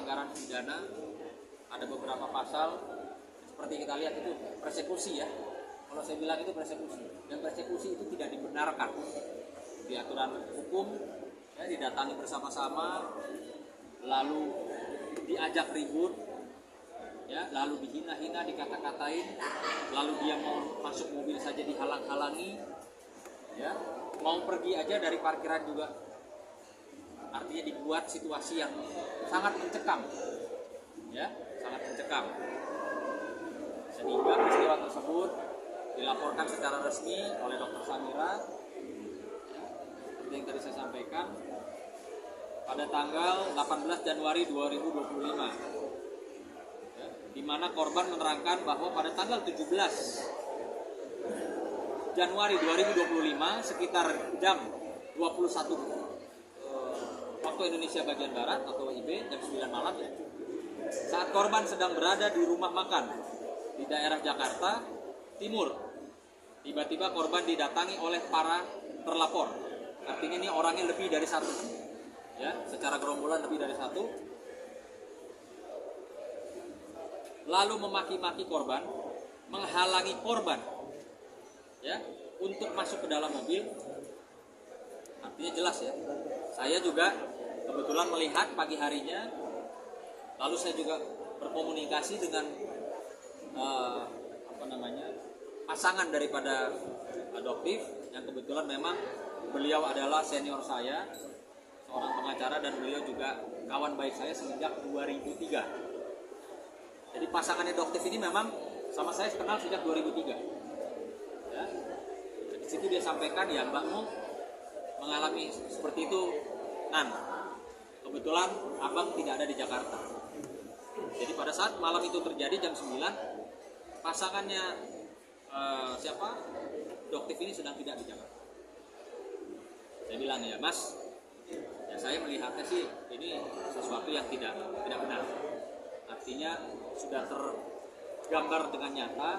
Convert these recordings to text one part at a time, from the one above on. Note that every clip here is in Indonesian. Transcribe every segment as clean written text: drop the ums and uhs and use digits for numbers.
pelanggaran pidana, ada beberapa pasal seperti kita lihat itu persekusi ya. Kalau saya bilang itu persekusi, dan persekusi itu tidak dibenarkan di aturan hukum ya, didatangi bersama-sama, lalu diajak ribut ya, lalu dihina-hina, dikata-katain, lalu dia mau masuk mobil saja dihalang-halangi ya, mau pergi aja dari parkiran juga, artinya dibuat situasi yang sangat mencekam ya, sangat mencekam, sehingga peristiwa tersebut dilaporkan secara resmi oleh Dr. Samira ya, seperti yang tadi saya sampaikan pada tanggal 18 Januari 2025 ya, di mana korban menerangkan bahwa pada tanggal 17 Januari 2025 sekitar jam 21 waktu Indonesia bagian Barat atau WIB jam 9 malam ya, saat korban sedang berada di rumah makan di daerah Jakarta Timur, tiba-tiba korban didatangi oleh para terlapor. Artinya ini orangnya lebih dari satu ya, secara gerombolan lebih dari satu, lalu memaki-maki korban, menghalangi korban ya untuk masuk ke dalam mobil. Artinya jelas ya, saya juga kebetulan melihat pagi harinya, lalu saya juga berkomunikasi dengan pasangan daripada adoptif yang kebetulan memang beliau adalah senior saya, seorang pengacara, dan beliau juga kawan baik saya semenjak 2003. Jadi pasangan adoptif ini memang sama saya kenal sejak 2003 ya. Di situ dia sampaikan ya, mbakmu mengalami seperti itu Nan, kebetulan abang tidak ada di Jakarta. Jadi pada saat malam itu terjadi jam 9, pasangannya adoptif ini sedang tidak di Jakarta. Saya bilang ya mas, ya saya melihatnya sih ini sesuatu yang tidak benar. Artinya sudah tergambar dengan nyata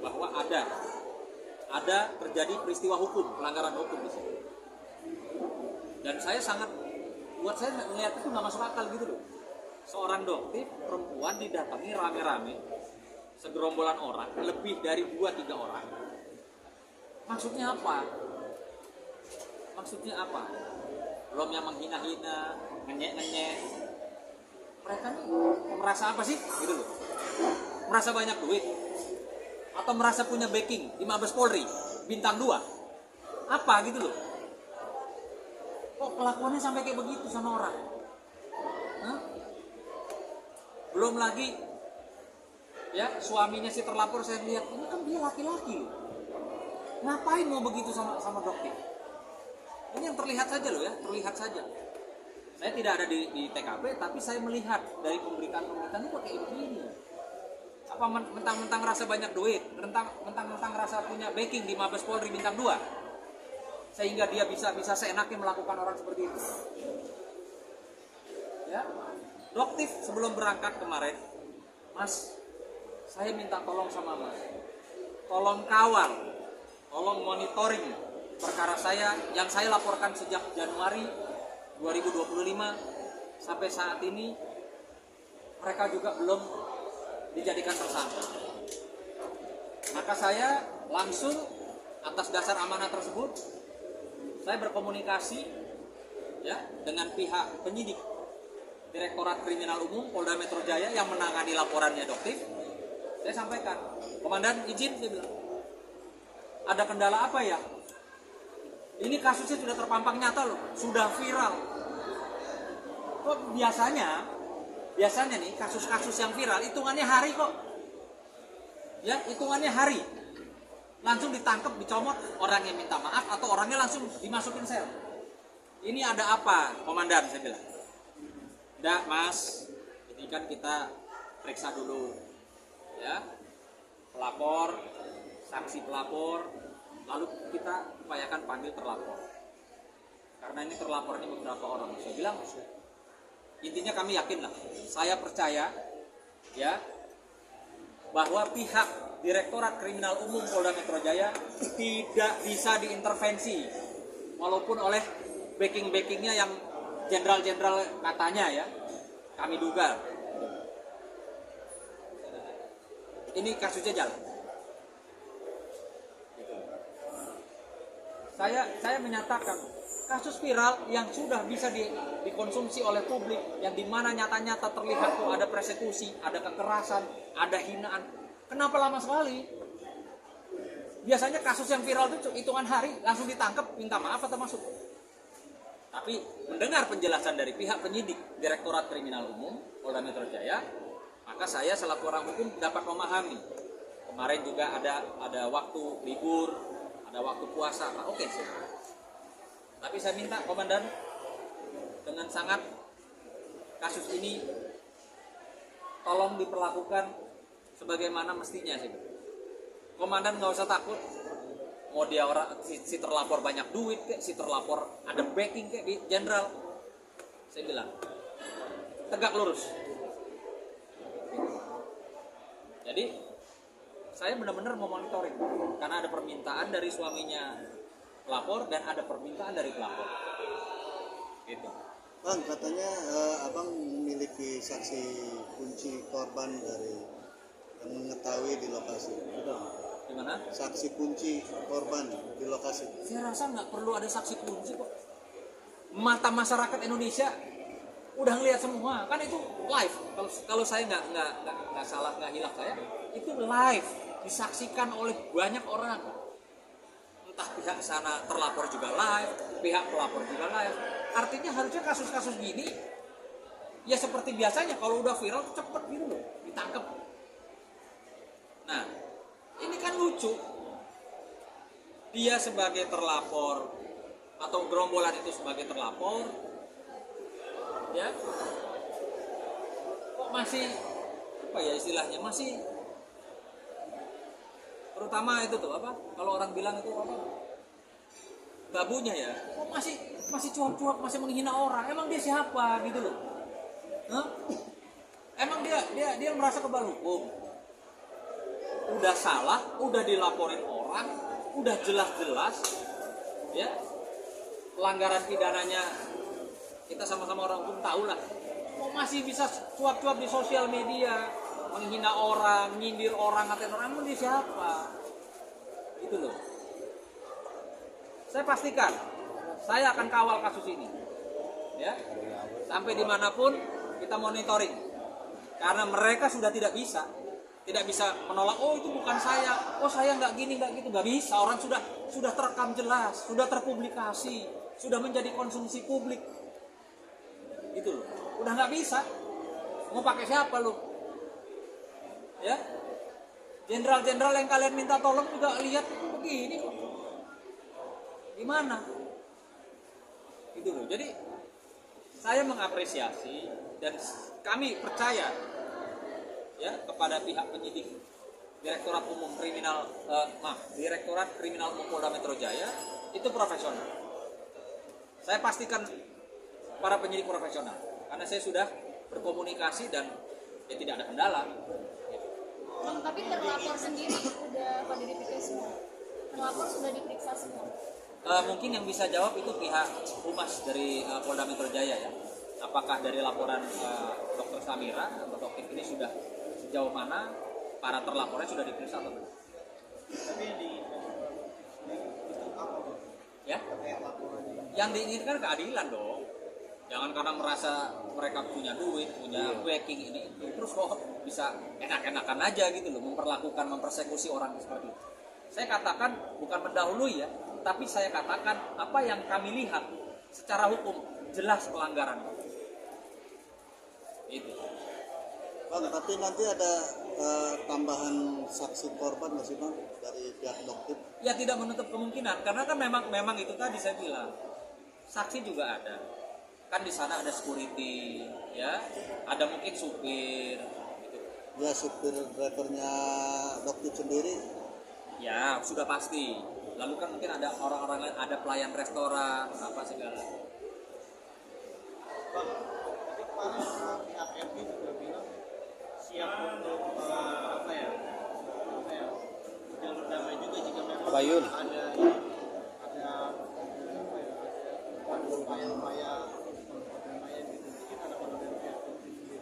bahwa ada terjadi peristiwa hukum, pelanggaran hukum di sini. Dan saya buat saya melihat itu nggak masuk akal gitu loh. Seorang adoptif perempuan didatangi rame-rame, segerombolan orang, lebih dari 2-3 orang. Maksudnya apa? Belum yang menghina-hina, ngenyek-ngenyek. Mereka nih merasa apa sih? Gitu loh. Merasa banyak duit? Atau merasa punya backing di Mabes Polri, bintang 2? Apa gitu loh? Kok kelakuannya sampai kayak begitu sama orang? Hah? Belum lagi ya, suaminya si terlapor, saya lihat ini kan dia laki-laki loh. Ngapain mau begitu sama dokter? Ini yang terlihat saja loh ya, terlihat saja. Saya tidak ada di TKP, tapi saya melihat dari pemberitaan itu kayak begini. Apa mentang-mentang rasa banyak duit, mentang-mentang rasa punya backing di Mabes Polri bintang 2, sehingga dia bisa seenaknya melakukan orang seperti itu. Ya, dokter sebelum berangkat kemarin, Mas, saya minta tolong sama mas, tolong kawal, tolong monitoring perkara saya yang saya laporkan sejak Januari 2025 sampai saat ini. Mereka juga belum dijadikan tersangka. Maka saya langsung atas dasar amanah tersebut, saya berkomunikasi ya dengan pihak penyidik Direktorat Kriminal Umum Polda Metro Jaya yang menangani laporannya adoptif. Saya sampaikan, komandan izin, saya bilang, ada kendala apa ya? Ini kasusnya sudah terpampang nyata loh, sudah viral. Kok biasanya nih kasus-kasus yang viral hitungannya hari kok. Ya, hitungannya hari. Langsung ditangkap, dicomot, orangnya minta maaf atau orangnya langsung dimasukin sel. Ini ada apa, komandan? Saya bilang. Tidak mas, ini kan kita periksa dulu ya, pelapor, saksi pelapor, lalu kita upayakan panggil terlapor. Karena ini terlapor ini beberapa orang. Saya bilang, intinya kami yakin lah, saya percaya ya bahwa pihak Direktorat Kriminal Umum Polda Metro Jaya tidak bisa diintervensi, walaupun oleh backing-backingnya yang jenderal-jenderal katanya ya. kami duga ini kasusnya jalan. Saya menyatakan kasus viral yang sudah bisa dikonsumsi oleh publik, yang dimana nyata-nyata terlihat tuh ada persekusi, ada kekerasan, ada hinaan. Kenapa lama sekali? Biasanya kasus yang viral itu hitungan hari langsung ditangkap, minta maaf atau masuk. Tapi mendengar penjelasan dari pihak penyidik Direktorat Kriminal Umum Polda Metro Jaya, maka saya selaku orang hukum dapat memahami. Kemarin juga ada waktu libur, ada waktu puasa. Nah, oke sih. Tapi saya minta komandan dengan sangat kasus ini tolong diperlakukan sebagaimana mestinya sih. Komandan nggak usah takut. Mau dia orang si terlapor banyak duit kek, si terlapor ada backing kek di jenderal. Saya bilang tegak lurus. Jadi saya benar-benar memonitoring karena ada permintaan dari suaminya pelapor dan ada permintaan dari pelapor. Gitu. Bang, katanya abang memiliki saksi kunci korban dari yang mengetahui di lokasi. Betul? Gimana? Saksi kunci korban di lokasi. Saya rasa nggak perlu ada saksi kunci kok. Mata masyarakat Indonesia udah ngelihat semua, kan itu live. Kalau saya nggak salah, nggak hilaf saya, itu live disaksikan oleh banyak orang. Entah pihak sana terlapor juga live, pihak pelapor juga live. Artinya harusnya kasus-kasus gini ya seperti biasanya kalau udah viral cepet gitu loh ditangkap. Nah, ini kan lucu. Dia sebagai terlapor atau gerombolan itu sebagai terlapor, ya, kok masih apa ya istilahnya, masih terutama itu tuh apa? Kalau orang bilang itu apa? Babunya ya, kok masih cuap-cuap, masih menghina orang. Emang dia siapa gitu loh? Hah? Emang dia merasa kebal hukum? Udah salah, udah dilaporin orang, udah jelas-jelas, ya pelanggaran pidananya kita sama-sama orang hukum tahu lah. Kok masih bisa cuap-cuap di sosial media, menghina orang, nyindir orang, ngatain orang, emang dia siapa? Gitu loh. Saya pastikan, saya akan kawal kasus ini, ya, sampai dimanapun kita monitoring, karena mereka sudah tidak bisa menolak. Oh itu bukan saya, oh saya nggak gini nggak gitu, nggak bisa. Orang sudah terekam jelas, sudah terpublikasi, sudah menjadi konsumsi publik, gitu loh. Udah nggak bisa, mau pakai siapa lo? Ya, jenderal-jenderal yang kalian minta tolong juga lihat itu begini kok. Gimana? Gitu loh. Jadi saya mengapresiasi dan kami percaya ya kepada pihak penyidik Direktorat Kriminal Umum Polda Metro Jaya itu profesional. Saya pastikan para penyidik profesional karena saya sudah berkomunikasi dan ya tidak ada kendala. Bang, tapi terlapor sendiri udah pada diperiksa semua. Terlapor sudah diperiksa semua. Mungkin yang bisa jawab itu pihak humas dari Polda Metro Jaya ya. Apakah dari laporan Dr. Samira atau dokter ini sudah sejauh mana para terlapornya sudah diperiksa atau tidak? Ya? Yang diinginkan keadilan dong. Jangan karena merasa mereka punya duit, punya backing ini itu, terus kok bisa enak-enakan aja gitu loh, mempersekusi orang seperti itu. Saya katakan bukan mendahului ya, tapi saya katakan apa yang kami lihat secara hukum jelas pelanggaran. Itu. Bang, tapi nanti ada tambahan saksi korban nggak sih bang dari pihak dokter? Ya tidak menutup kemungkinan karena kan memang itu tadi saya bilang saksi juga ada. Kan di sana ada security, ya, ada mungkin supir. Gitu. Ya supir drivernya dokter sendiri. Ya sudah pasti. Lalu kan mungkin ada orang-orang lain, ada pelayan restoran, apa segala. Bang, tadi kemarin pihak MI juga bilang siap untuk jalur damai juga jika memang Bayun. ada upaya-upaya perdamaian gitu. Mungkin ada kalau dari pihak MI sendiri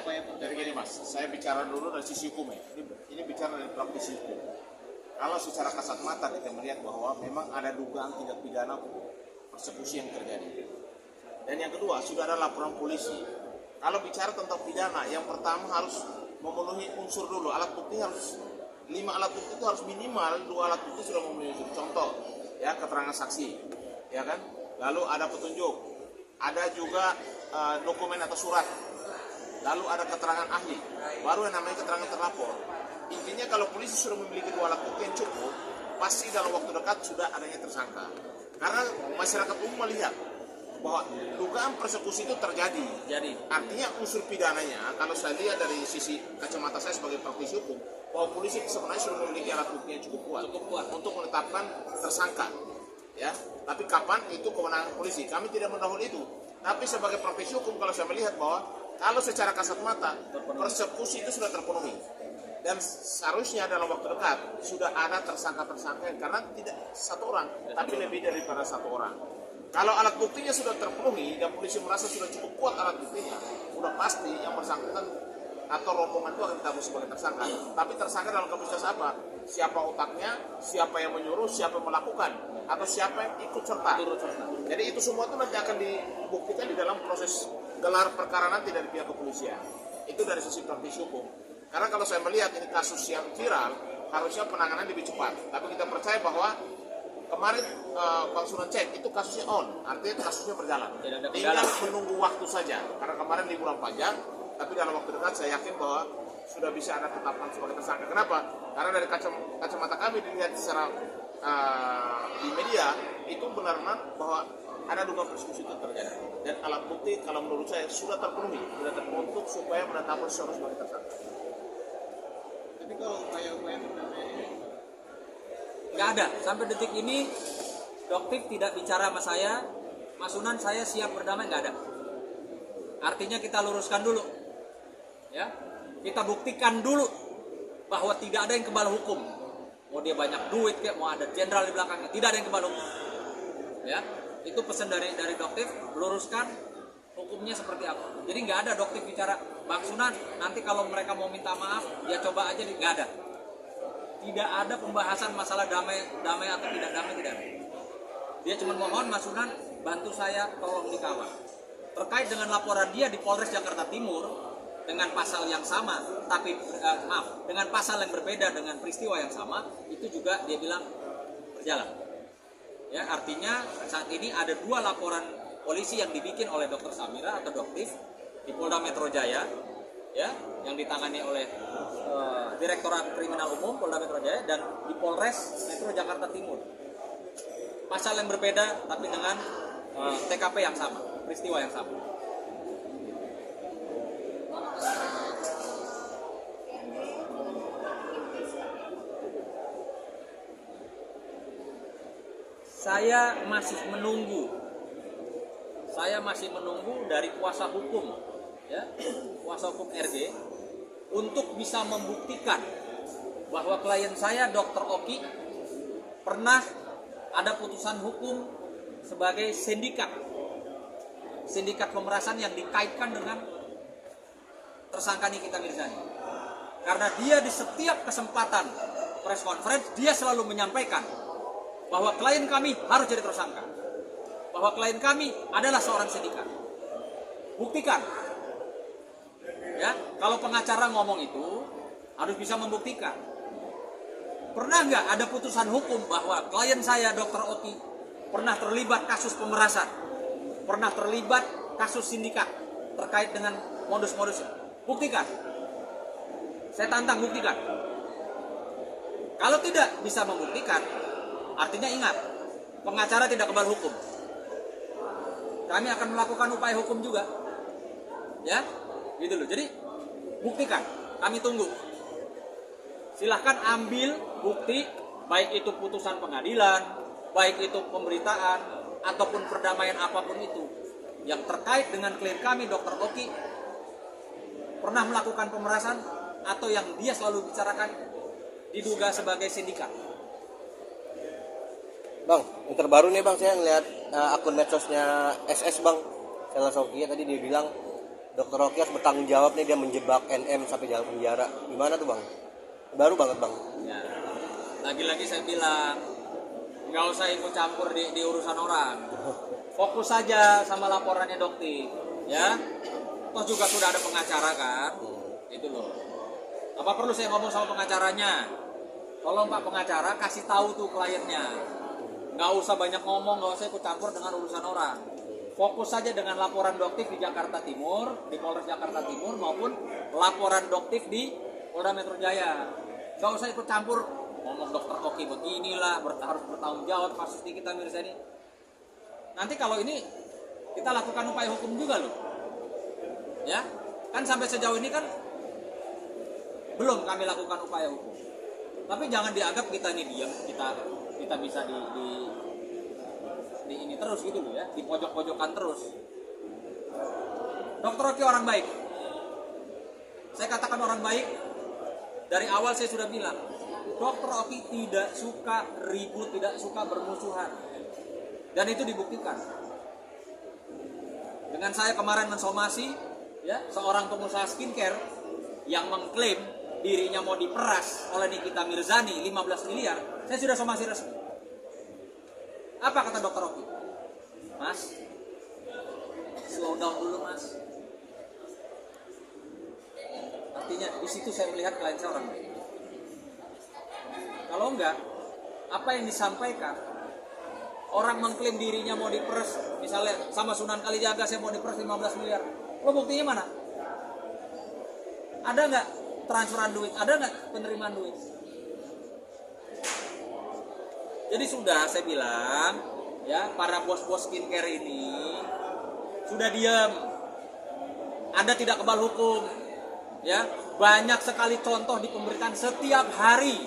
upaya pencegahan. Jadi gini Mas, saya bicara dulu dari sisi hukum ya. Ini bicara dari praktisi hukum. Kalau secara kasat mata kita melihat bahwa memang ada dugaan tindak pidana persekusi yang terjadi. Dan yang kedua, sudah ada laporan polisi. Kalau bicara tentang pidana, yang pertama harus memenuhi unsur dulu. Alat bukti harus 5 alat bukti itu harus minimal 2 alat bukti sudah memenuhi unsur. Contoh, ya keterangan saksi, ya kan? Lalu ada petunjuk, ada juga dokumen atau surat. Lalu ada keterangan ahli, baru yang namanya keterangan terlapor. Intinya kalau polisi sudah memiliki 2 alat bukti yang cukup, pasti dalam waktu dekat sudah adanya tersangka. Karena masyarakat umum melihat bahwa dugaan persekusi itu terjadi. Jadi Artinya unsur pidananya, kalau saya lihat dari sisi kacamata saya sebagai praktisi hukum, bahwa polisi sebenarnya sudah memiliki alat bukti yang cukup kuat untuk menetapkan tersangka. Ya, tapi kapan itu kewenangan polisi? Kami tidak mendahului itu. Tapi sebagai praktisi hukum, kalau saya melihat bahwa kalau secara kasat mata persekusi itu sudah terpenuhi dan seharusnya dalam waktu dekat sudah ada tersangka-tersangka yang karena tidak satu orang tapi lebih daripada 1 orang. Kalau alat buktinya sudah terpenuhi dan polisi merasa sudah cukup kuat alat buktinya, sudah pasti yang bersangkutan atau rombongan itu akan ditetapkan sebagai tersangka. Tapi tersangka dalam kapasitas apa? Siapa otaknya, siapa yang menyuruh, siapa yang melakukan, atau siapa yang ikut serta. Jadi itu semua itu nanti akan dibuktikan di dalam proses gelar perkara nanti dari pihak kepolisian. Itu dari sisi praktisi hukum. Karena kalau saya melihat ini kasus yang viral, harusnya penanganan lebih cepat. Tapi kita percaya bahwa kemarin Bang Sunan cek itu kasusnya on, artinya kasusnya berjalan. Tinggal menunggu waktu saja. Karena kemarin liburan panjang, tapi dalam waktu dekat saya yakin bahwa sudah bisa ada tetapkan sebagai tersangka. Kenapa? Karena dari kacamata kami dilihat secara di media itu benar-benar bahwa ada dugaan persekusi itu terjadi. Dan alat bukti kalau menurut saya sudah terpenuhi untuk supaya menetapkan seseorang sebagai tersangka. Tapi kalau upaya-upaya pendamaian nggak ada sampai detik ini. Doktif tidak bicara sama saya, Mas Sunan saya siap berdamai, nggak ada. Artinya kita luruskan dulu, ya, kita buktikan dulu bahwa tidak ada yang kebal hukum. Mau dia banyak duit kayak mau ada jenderal di belakangnya, tidak ada yang kebal hukum. Ya, itu pesan dari Doktif, luruskan hukumnya seperti apa. Jadi nggak ada Doktif bicara Bang Sunan nanti kalau mereka mau minta maaf ya coba aja, nggak ada. Tidak ada pembahasan masalah damai atau tidak damai, tidak ada. Dia cuma mohon Mas Sunan bantu saya tolong dikawal. Terkait dengan laporan dia di Polres Jakarta Timur dengan pasal yang sama, tapi dengan pasal yang berbeda dengan peristiwa yang sama, itu juga dia bilang berjalan. Ya, artinya saat ini ada 2 laporan polisi yang dibikin oleh Dr. Samira atau Doktif di Polda Metro Jaya, ya, yang ditangani oleh Direktorat Kriminal Umum Polda Metro Jaya dan di Polres Metro Jakarta Timur. Pasal yang berbeda tapi dengan TKP yang sama, peristiwa yang sama. Saya masih menunggu dari kuasa hukum, ya, kuasa hukum RG untuk bisa membuktikan bahwa klien saya Dr. Oki pernah ada putusan hukum sebagai sindikat pemerasan yang dikaitkan dengan tersangka Nikita Mirzani. Karena dia di setiap kesempatan press conference dia selalu menyampaikan bahwa klien kami harus jadi tersangka, bahwa klien kami adalah seorang sindikat. Buktikan, ya, kalau pengacara ngomong itu harus bisa membuktikan. Pernah nggak ada putusan hukum bahwa klien saya Dr. Oki pernah terlibat kasus pemerasan, pernah terlibat kasus sindikat terkait dengan modus-modus? Buktikan. Saya tantang, buktikan. Kalau tidak bisa membuktikan, artinya ingat, pengacara tidak kebal hukum. Kami akan melakukan upaya hukum juga, ya, gitu loh. Jadi buktikan, kami tunggu. Silahkan ambil bukti, baik itu putusan pengadilan, baik itu pemberitaan, ataupun perdamaian apapun itu yang terkait dengan klien kami Dr. Oki pernah melakukan pemerasan atau yang dia selalu bicarakan diduga sebagai sindikat. Bang, yang terbaru nih Bang, saya ngeliat akun medsosnya SS Bang, Sela Sokia tadi dia bilang Dokter Rocky harus bertanggung jawab nih, dia menjebak NM sampai dalam penjara. Gimana tuh bang? Baru banget bang. Ya, lagi-lagi saya bilang nggak usah ikut campur di urusan orang. Fokus saja sama laporannya dokter, ya. Toh juga sudah ada pengacara kan, itu loh. Apa perlu saya ngomong sama pengacaranya? Tolong Pak pengacara kasih tahu tuh kliennya. Nggak usah banyak ngomong, nggak usah ikut campur dengan urusan orang. Fokus saja dengan laporan doktif di Jakarta Timur, di Polres Jakarta Timur maupun laporan doktif di Polda Metro Jaya. Nggak usah ikut campur ngomong dokter Oki beginilah, harus bertanggung jawab kasus di kita Mirza ini. Nanti kalau ini kita lakukan upaya hukum juga loh. Ya, kan sampai sejauh ini kan belum kami lakukan upaya hukum. Tapi jangan dianggap kita ini diam, kita bisa di ini terus gitu loh ya, di pojok-pojokan terus. Dokter Oki orang baik. Saya katakan orang baik. Dari awal saya sudah bilang, Dokter Oki tidak suka ribut, tidak suka bermusuhan. Dan itu dibuktikan. Dengan saya kemarin mensomasi ya, seorang pengusaha skincare yang mengklaim dirinya mau diperas oleh Nikita Mirzani 15 miliar, saya sudah somasi resmi. Apa kata Dokter Oki? Mas, slow down dulu mas. Artinya di situ saya melihat klien saya orang baik. Kalau enggak, apa yang disampaikan orang mengklaim dirinya mau diperas, misalnya sama Sunan Kalijaga saya mau diperas 15 miliar. Lo buktinya mana? Ada nggak transferan duit? Ada nggak penerimaan duit? Jadi sudah saya bilang, ya para bos-bos skincare ini sudah diam. Anda tidak kebal hukum, ya banyak sekali contoh di pemberitaan setiap hari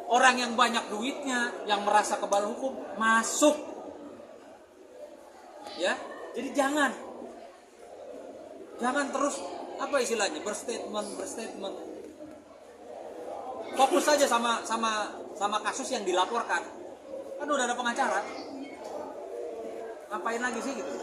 orang yang banyak duitnya, yang merasa kebal hukum masuk, ya. Jadi jangan terus apa istilahnya berstatement. Fokus saja sama kasus yang dilaporkan. Kan udah ada pengacara. Ngapain lagi sih gitu?